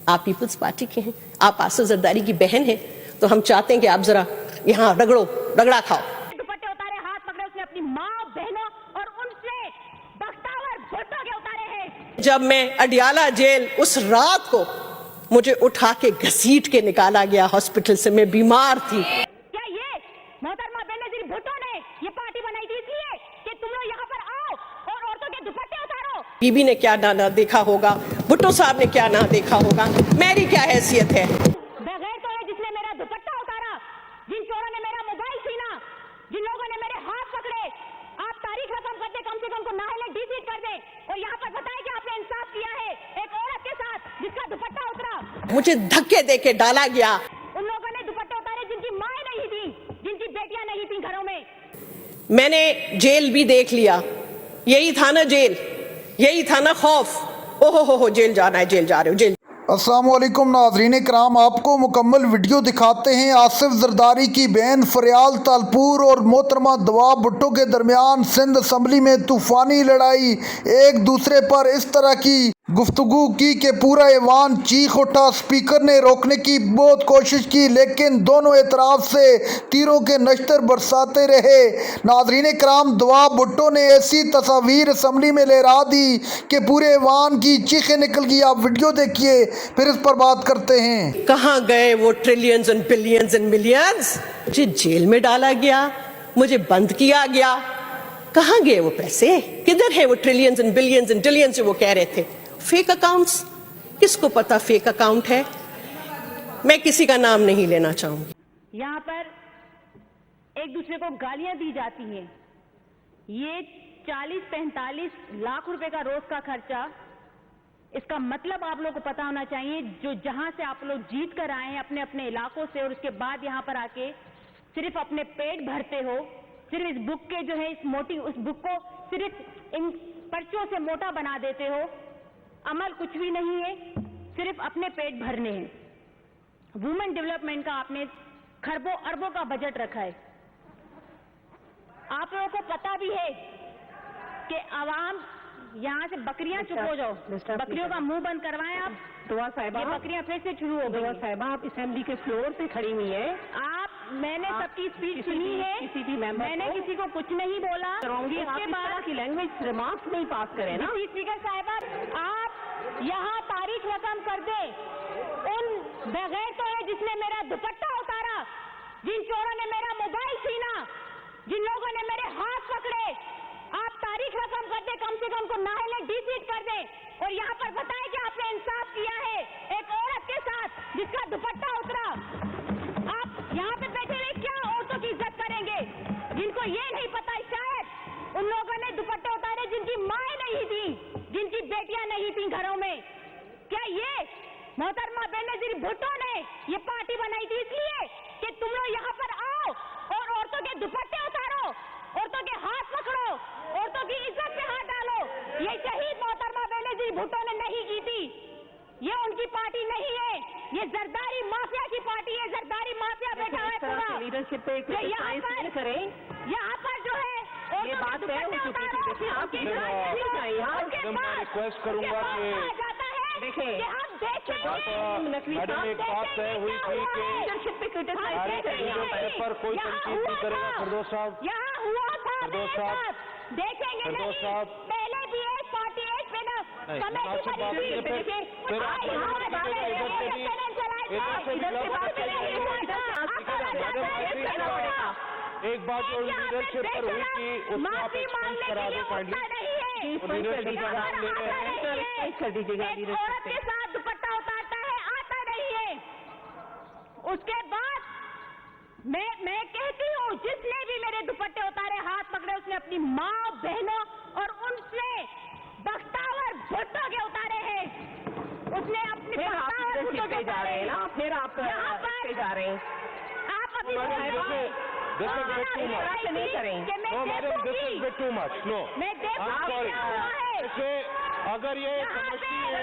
آپ Peoples party کے ہیں, آپ آصف زرداری کی بہن ہیں, تو ہم چاہتے ہیں کہ آپ ذرا یہاں رگڑا کھاؤ. دوپٹے اتارے, ہاتھ پکڑے اس نے اپنی ماں بہنوں اور ان سے بختاور بھٹو کے اتارے ہیں. جب میں اڈیالہ جیل اس رات کو مجھے اٹھا کے گھسیٹ کے نکالا گیا ہاسپٹل سے, میں بیمار تھی. کیا یہ محترمہ بینظیر بھٹو نے یہ پارٹی بنائی تھی اس لیے کہ تم لوگ یہاں پر آؤ اور عورتوں کے دوپٹے اتارو؟ بی بی نے کیا نہ دیکھا ہوگا, بھٹو صاحب نے کیا نہ دیکھا ہوگا, میری کیا حیثیت ہے؟ بغیر تو ہے جس نے میرا دوپٹہ اتارا, جن چوروں نے میرا موبائل چھینا, جن لوگوں نے میرے ہاتھ پکڑے. آپ تاریخ رقم کرتے کم سے کم کو نااہل ڈی سیٹ کر دیں اور یہاں پر بتائیں کہ آپ نے انصاف کیا ہے ایک عورت کے ساتھ جس کا دوپٹہ اترا. مجھے دھکے دے کے ڈالا گیا. ان لوگوں نے دوپٹے اتارے جن کی مائیں نہیں تھی, جن کی بیٹیاں نہیں تھیں گھروں میں. میں نے جیل بھی دیکھ لیا, یہی تھا نا جیل, یہی تھا نا خوف, ہو جیل جانا ہے, جیل جا رہے ہو, جیل. السلام علیکم ناظرین کرام, آپ کو مکمل ویڈیو دکھاتے ہیں. آصف زرداری کی بہن فریال تالپور اور محترمہ دوا بھٹو کے درمیان سندھ اسمبلی میں طوفانی لڑائی. ایک دوسرے پر اس طرح کی گفتگو کی کہ پورا ایوان چیخ اٹھا. اسپیکر نے روکنے کی بہت کوشش کی لیکن دونوں اطراف سے تیروں کے نشتر برساتے رہے. ناظرین کرام, دوا بھٹو نے ایسی تصاویر اسمبلی میں لہرا دی کہ پورے ایوان کی چیخیں نکل گئی. آپ ویڈیو دیکھیے پھر اس پر بات کرتے ہیں. کہاں گئے وہ trillions and billions and millions? مجھے جیل میں ڈالا گیا, مجھے بند کیا گیا. کہاں گئے وہ پیسے؟ کدھر ہے وہ trillions and billions and trillions جو وہ کہہ رہے تھے؟ فیک اکاؤنٹس, کس کو پتا فیک اکاؤنٹ ہے؟ میں کسی کا نام نہیں لینا چاہوں گی. یہاں پر ایک دوسرے کو گالیاں دی جاتی ہیں. یہ 40-45 لاکھ روپے کا روز کا خرچہ, اس کا مطلب آپ لوگوں کو پتا ہونا چاہیے. جو جہاں سے آپ لوگ جیت کر آئے ہیں اپنے اپنے علاقوں سے, اور اس کے بعد یہاں پر آ کے صرف اپنے پیٹ بھرتے ہو, صرف اس بک کے جو ہے اس بک کو صرف ان پرچوں سے موٹا بنا دیتے ہو. عمل کچھ بھی نہیں ہے, صرف اپنے پیٹ بھرنے ہیں. وومن ڈیولپمنٹ کا آپ نے کھربوں اربوں کا بجٹ رکھا ہے. آپ لوگوں کو پتا بھی ہے کہ عوام یہاں سے بکریاں چپ ہو جاؤ, بکریوں کا منہ بند کروائیں آپ. دعا صاحبہ, یہ بکریاں پھر سے شروع ہو دعا گئی. صاحبہ آپ اسمبلی کے فلور پہ کھڑی ہوئی ہیں. میں نے سب کی اسپیچ سنی ہے, کسی بھی ممبر میں نے کسی کو کچھ نہیں بولا. اس کے بعد کی لینگویج ریمارکس نہیں پاس کریں نا. اسپیکر صاحبہ, آپ یہاں تاریخ رقم کر دیں ان بغیر تو ہے جس نے میرا دوپٹہ اتارا, جن چوروں نے میرا موبائل چھینا, جن لوگوں نے میرے ہاتھ پکڑے. آپ تاریخ رقم کر دیں, کم سے کم کو نااہل ڈی سیٹ کر دیں اور یہاں پر بتائیں کہ آپ نے انصاف کیا ہے ایک عورت کے ساتھ جس کا دوپٹہ اترا. آپ یہاں پہ بیٹھے ہوئے کیا عورتوں کی عزت کریں گے جن کو یہ نہیں پتا شاید ان لوگوں نے دوپٹے اتارے جن کی مائیں نہیں تھی, جن کی بیٹیاں نہیں تھیں گھروں میں. کیا یہ محترمہ بینظیر بھٹو نے یہ پارٹی بنائی تھی اس لیے کہ تم لوگ یہاں پر آؤ اور عورتوں کے دوپٹے اتارو, عورتوں کے ہاتھ پکڑو, عورتوں کی عزت پہ ہاتھ ڈالو؟ یہ شہید محترمہ بینظیر بھٹو نے نہیں کی تھی, یہ ان کی پارٹی نہیں ہے, یہ زرداری مافیا کی پارٹی ہے. زرداری مافیا بیٹھا ہے پورا لیڈرشپ پہ کریں. یہاں پر جو ہے یہ بات طے ہو چکی تھی. دیکھیں آپ ریکویسٹ کروں گا کہ دیکھیں میڈم ایک بات طے ہوئی تھی کہ لیڈرشپ پہ کریں پر کوئی تنقید نہیں کرے گا. فردوس صاحب, یہاں ہوا تھا, فردوس صاحب, دیکھیں گے فردوس نہیں, صاحب, پہلے بھی ایک پارٹی ایک پہ نا مناسب بات ہے. پھر آپ ایک بات جو لیڈرشپ پر ہوئی تھی اس کو آپ ایکسپینس کرا دیں کائنڈلی. لیڈرشپ کا نام لے رہے ہیں. کر دیجیے گا. عورت کے ساتھ دوپٹہ اتارتا ہے, آتا نہیں ہے. اس کے بعد میں کہتی ہوں جس نے بھی میرے دوپٹے اتارے, ہاتھ پکڑے, اس نے اپنی ماں بہنوں اور ان سے بختاور بھٹو کے اتارے ہیں. اس نے اپنے بختاور بھٹو کے جا رہے ہیں نا, پھر آپ جا رہے ہیں. آپ ابھی This is a bit too much. No, madam, this is a bit too much. No. I'm sorry. اگر یہ سمجھتی ہے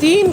3